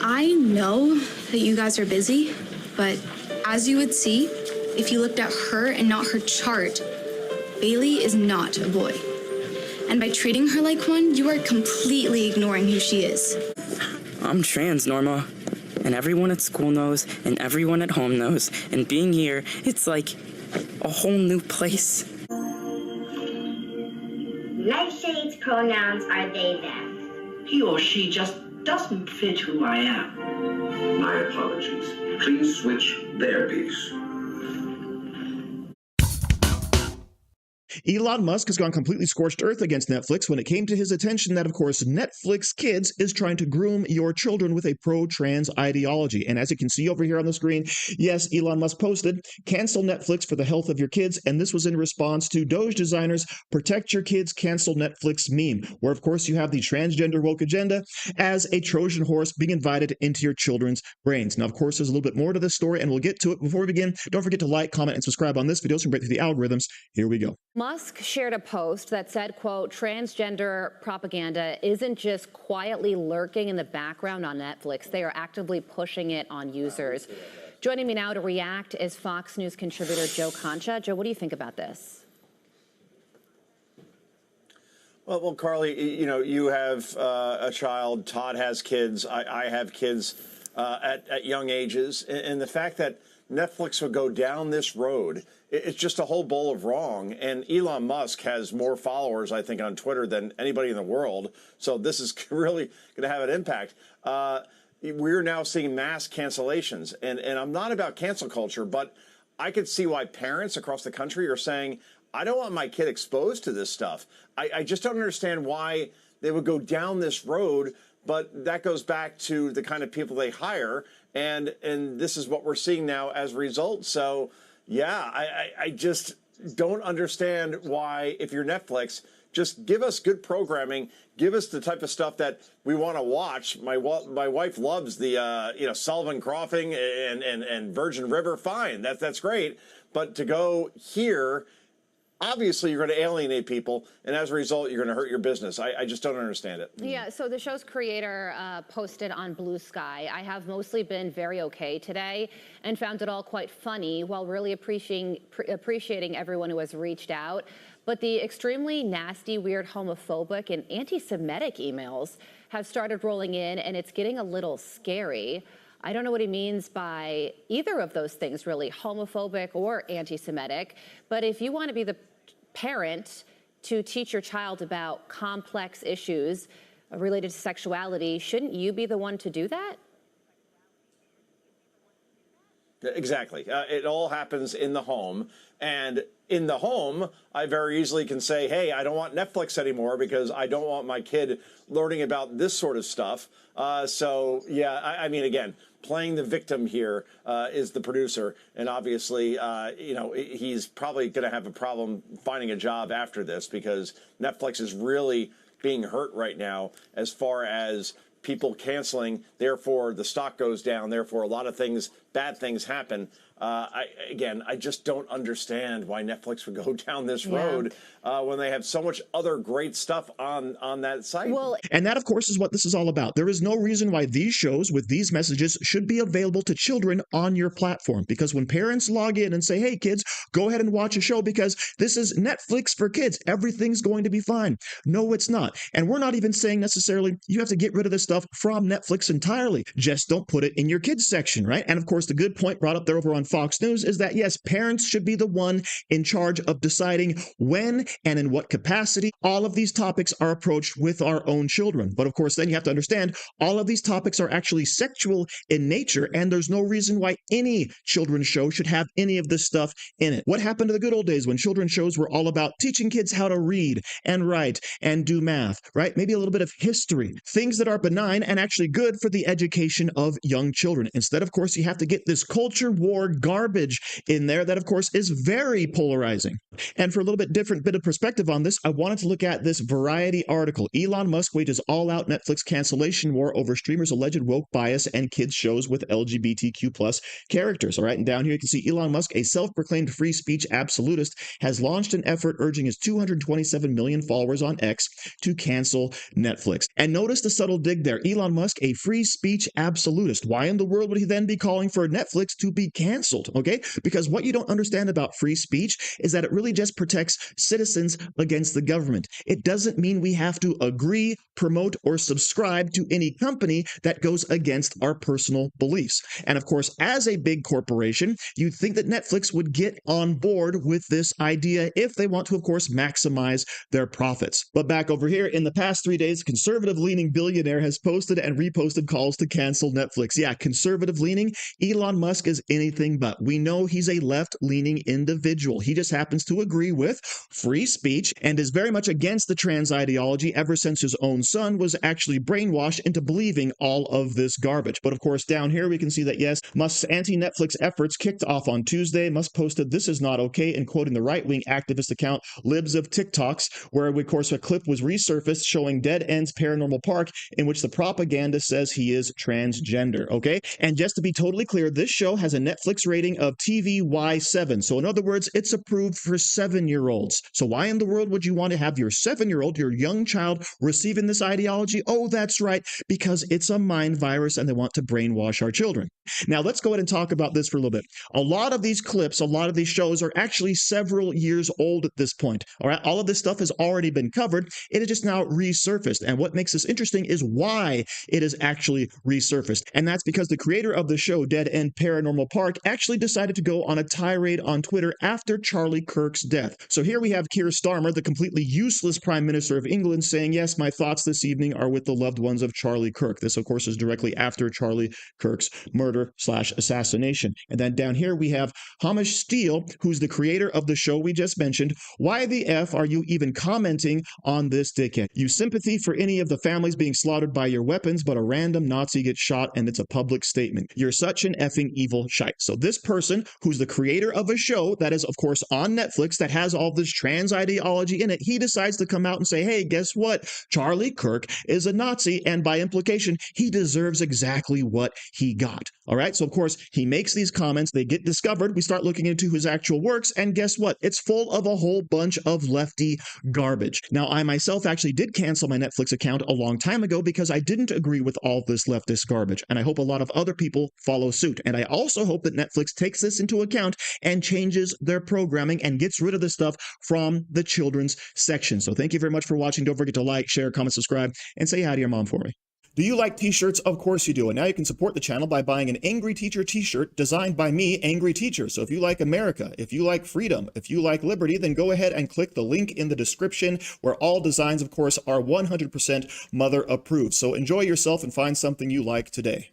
I know that you guys are busy, but as you would see, if you looked at her and not her chart, Bailey is not a boy. And by treating her like one, you are completely ignoring who she is. I'm trans, Norma. And everyone at school knows, and everyone at home knows. And being here, it's like a whole new place. Nightshade's pronouns are they, them. He or she just doesn't fit who I am. My apologies. Please switch their piece. Elon Musk has gone completely scorched earth against Netflix when it came to his attention that, of course, Netflix Kids is trying to groom your children with a pro-trans ideology. And as you can see over here on the screen, yes, Elon Musk posted, cancel Netflix for the health of your kids. And this was in response to Doge designers protect your kids, cancel Netflix meme, where, of course, you have the transgender woke agenda as a Trojan horse being invited into your children's brains. Now, of course, there's a little bit more to this story, and we'll get to it. Before we begin, don't forget to like, comment, and subscribe on this video so we can break through the algorithms. Here we go. Musk shared a post that said, quote, transgender propaganda isn't just quietly lurking in the background on Netflix. They are actively pushing it on users. Joining me now to react is Fox News contributor Joe Concha. Joe, what do you think about this? Well, Carly, you know, you have a child. Todd has kids. I have kids at young ages. And the fact that Netflix would go down this road, it's just a whole bowl of wrong. And Elon Musk has more followers, I think, on Twitter than anybody in the world. So this is really going to have an impact. We're now seeing mass cancellations. And I'm not about cancel culture, but I could see why parents across the country are saying, I don't want my kid exposed to this stuff. I just don't understand why they would go down this road. But that goes back to the kind of people they hire. And this is what we're seeing now as a result. So, yeah, I just don't understand why, if you're Netflix, just give us good programming. Give us the type of stuff that we want to watch. My wife loves the Sullivan Crossing and Virgin River. Fine, that's great. But to go here, obviously you're going to alienate people, and as a result, you're going to hurt your business. I just don't understand it. Yeah, so the show's creator posted on Blue Sky, I have mostly been very okay today and found it all quite funny while really appreciating everyone who has reached out. But the extremely nasty, weird, homophobic, and anti-Semitic emails have started rolling in, and it's getting a little scary. I don't know what he means by either of those things, really, homophobic or anti-Semitic. But if you want to be the parent to teach your child about complex issues related to sexuality, shouldn't you be the one to do that? Exactly. It all happens in the home. And in the home, I very easily can say, hey, I don't want Netflix anymore because I don't want my kid learning about this sort of stuff. So, yeah, I mean, again, playing the victim here is the producer. And obviously, he's probably going to have a problem finding a job after this because Netflix is really being hurt right now as far as people canceling. Therefore, the stock goes down. Therefore, a lot of things, bad things happen. I just don't understand why Netflix would go down this road when they have so much other great stuff on that site. Well, and that, of course, is what this is all about. There is no reason why these shows with these messages should be available to children on your platform. Because when parents log in and say, hey, kids, go ahead and watch a show because this is Netflix for kids, everything's going to be fine. No, it's not. And we're not even saying necessarily you have to get rid of this stuff from Netflix entirely. Just don't put it in your kids section, right? And of course, the good point brought up there over on Fox News is that, yes, parents should be the one in charge of deciding when and in what capacity all of these topics are approached with our own children. But of course, then you have to understand all of these topics are actually sexual in nature, and there's no reason why any children's show should have any of this stuff in it. What happened to the good old days when children's shows were all about teaching kids how to read and write and do math, right? Maybe a little bit of history, things that are benign and actually good for the education of young children. Instead, of course, you have to get this culture war garbage in there that, of course, is very polarizing. And for a little bit different bit of perspective on this, I wanted to look at this Variety article. Elon Musk wages all-out Netflix cancellation war over streamers' alleged woke bias and kids shows with LGBTQ plus characters. All right, and down here you can see Elon Musk, a self-proclaimed free speech absolutist, has launched an effort urging his 227 million followers on X to cancel Netflix. And notice the subtle dig there. Elon Musk, a free speech absolutist. Why in the world would he then be calling for Netflix to be canceled? Okay, because what you don't understand about free speech is that it really just protects citizens against the government. It doesn't mean we have to agree, promote, or subscribe to any company that goes against our personal beliefs. And of course, as a big corporation, you'd think that Netflix would get on board with this idea if they want to, of course, maximize their profits. But back over here, in the past 3 days, conservative-leaning billionaire has posted and reposted calls to cancel Netflix. Yeah, conservative-leaning. Elon Musk is anything but. We know he's a left-leaning individual. He just happens to agree with free speech and is very much against the trans ideology ever since his own son was actually brainwashed into believing all of this garbage. But of course, down here we can see that, yes, Musk's anti-Netflix efforts kicked off on Tuesday. Musk posted, "This is not okay," and quoting the right-wing activist account Libs of TikToks, where, of course, a clip was resurfaced showing Dead End's Paranormal Park, in which the propaganda says he is transgender, okay? And just to be totally clear, this show has a Netflix rating of TVY7. So in other words, it's approved for 7-year-olds. So why in the world would you want to have your 7-year-old, your young child, receiving this ideology? Oh, that's right, because it's a mind virus and they want to brainwash our children. Now, let's go ahead and talk about this for a little bit. A lot of these clips, a lot of these shows are actually several years old at this point. All right, all of this stuff has already been covered. It is just now resurfaced. And what makes this interesting is why it is actually resurfaced. And that's because the creator of the show, Dead End Paranormal Park, actually decided to go on a tirade on Twitter after Charlie Kirk's death. So here we have Keir Starmer, the completely useless Prime Minister of England, saying, "Yes, my thoughts this evening are with the loved ones of Charlie Kirk." This, of course, is directly after Charlie Kirk's murder/assassination. And then down here we have Hamish Steele, who's the creator of the show we just mentioned. "Why the F are you even commenting on this dickhead? You sympathy for any of the families being slaughtered by your weapons, but a random Nazi gets shot and it's a public statement. You're such an effing evil shite." So this person, who's the creator of a show that is, of course, on Netflix that has all this trans ideology in it, he decides to come out and say, "Hey, guess what? Charlie Kirk is a Nazi, and by implication, he deserves exactly what he got." All right, so of course, he makes these comments, they get discovered, we start looking into his actual works, and guess what? It's full of a whole bunch of lefty garbage. Now, I myself actually did cancel my Netflix account a long time ago because I didn't agree with all this leftist garbage, and I hope a lot of other people follow suit. And I also hope that Netflix takes this into account and changes their programming and gets rid of this stuff from the children's section. So thank you very much for watching. Don't forget to like, share, comment, subscribe, and say hi to your mom for me. Do you like t-shirts? Of course you do. And now you can support the channel by buying an Angry Teacher t-shirt designed by me, Angry Teacher. So if you like America, if you like freedom, if you like liberty, then go ahead and click the link in the description, where all designs, of course, are 100% mother approved. So enjoy yourself and find something you like today.